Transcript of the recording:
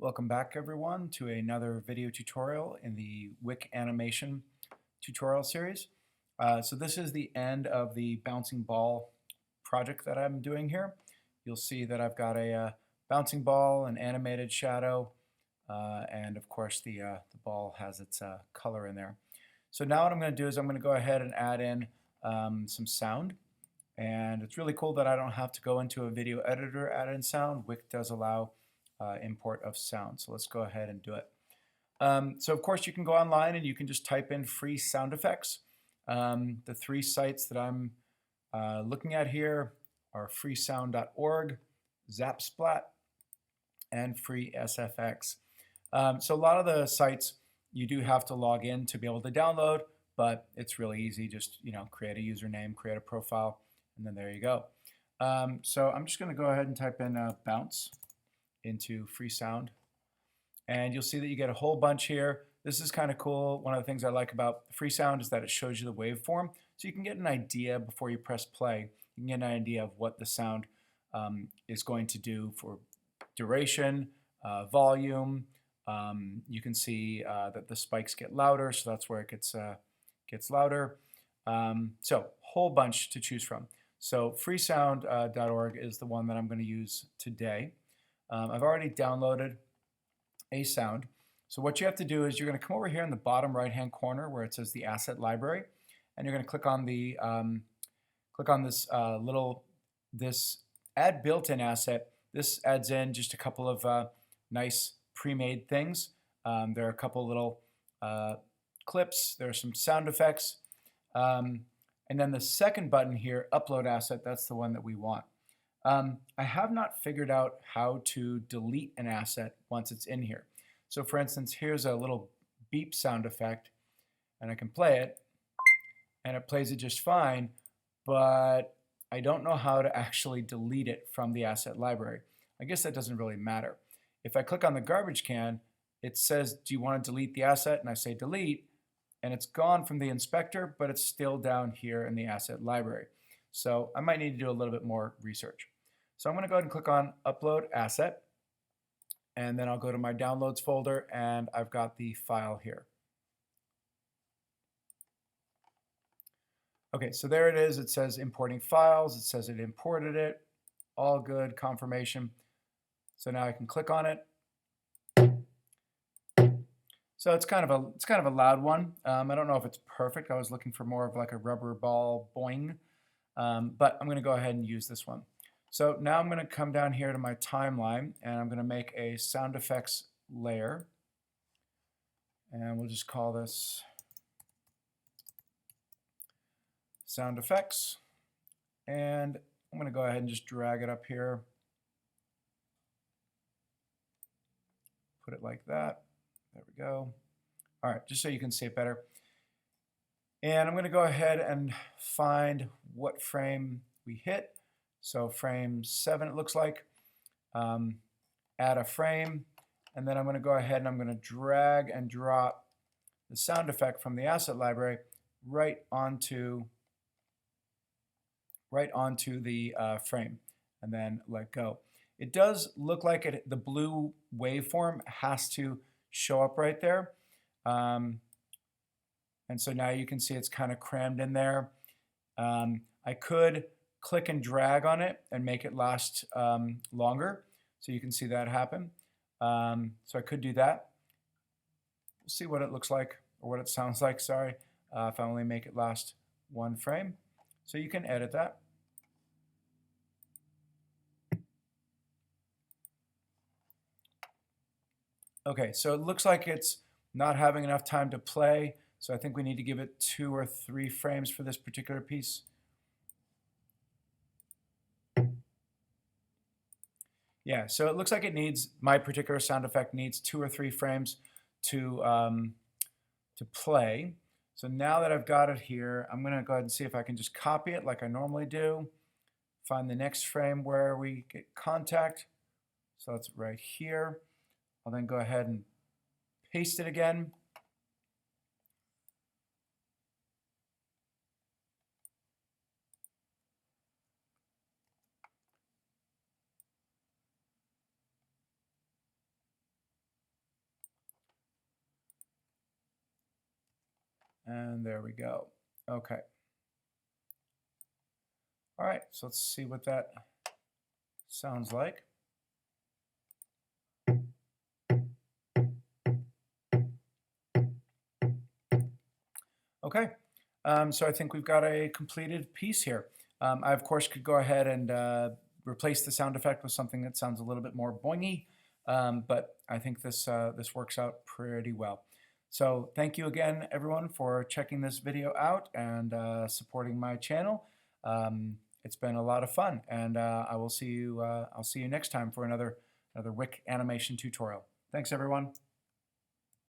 Welcome back everyone to another video tutorial in the Wick animation tutorial series. So this is the end of the bouncing ball project that I'm doing here. You'll see that I've got a bouncing ball, an animated shadow, and of course the ball has its color in there. So now what I'm going to do is I'm going to go ahead and add in some sound. And it's really cool that I don't have to go into a video editor, add in sound. Wick does allow import of sound. So let's go ahead and do it. So of course you can go online and you can just type in free sound effects. The three sites that I'm looking at here are freesound.org, Zapsplat, and FreeSFX. So a lot of the sites you do have to log in to be able to download, but it's really easy. Just create a username, create a profile, and then there you go. So I'm just going to go ahead and type in bounce into Freesound, and you'll see that you get a whole bunch here. This is kind of cool. One of the things I like about Freesound is that it shows you the waveform, so you can get an idea before you press play. You can get an idea of what the sound is going to do for duration, volume. You can see that the spikes get louder, so that's where it gets louder. So whole bunch to choose from. So freesound.org is the one that I'm going to use today. I've already downloaded a sound. So what you have to do is you're going to come over here in the bottom right hand corner where it says the asset library, and you're going to click on the this add built-in asset. This adds in just a couple of nice pre-made things. There are a couple little clips. There are some sound effects, and then the second button here, upload asset, that's the one that we want. I have not figured out how to delete an asset once it's in here. So for instance, here's a little beep sound effect, and I can play it, and it plays it just fine, but I don't know how to actually delete it from the asset library. I guess that doesn't really matter. If I click on the garbage can, it says, do you want to delete the asset? And I say delete, and it's gone from the inspector, but it's still down here in the asset library. So I might need to do a little bit more research. So I'm going to go ahead and click on Upload Asset, and then I'll go to my Downloads folder, and I've got the file here. Okay, so there it is. It says importing files. It says it imported it. All good, confirmation. So now I can click on it. So it's kind of a loud one. I don't know if it's perfect. I was looking for more of like a rubber ball boing, but I'm going to go ahead and use this one. So now I'm going to come down here to my timeline, and I'm going to make a sound effects layer, and we'll just call this sound effects, and I'm going to go ahead and just drag it up here, put it like that. There we go. All right, just so you can see it better. And I'm going to go ahead and find what frame we hit. So frame 7 it looks like. Add a frame, and then I'm going to go ahead and I'm going to drag and drop the sound effect from the asset library right onto the frame, and then let go. It does look like the blue waveform has to show up right there. And so now you can see it's kind of crammed in there. I could click and drag on it and make it last longer, so you can see that happen. So I could do that. We'll see what it looks like, or what it sounds like, sorry, if I only make it last one frame. So you can edit that. Okay, so it looks like it's not having enough time to play, so I think we need to give it 2 or 3 frames for this particular piece. Yeah, so it looks like it needs, my particular sound effect needs 2 or 3 frames to play. So now that I've got it here, I'm going to go ahead and see if I can just copy it like I normally do. Find the next frame where we get contact. So that's right here. I'll then go ahead and paste it again. And there we go. Okay. All right, so let's see what that sounds like. Okay, so I think we've got a completed piece here. I, of course, could go ahead and replace the sound effect with something that sounds a little bit more boingy, but I think this works out pretty well. So thank you again, everyone, for checking this video out and supporting my channel. It's been a lot of fun, and I'll see you next time for another Wik animation tutorial. Thanks, everyone.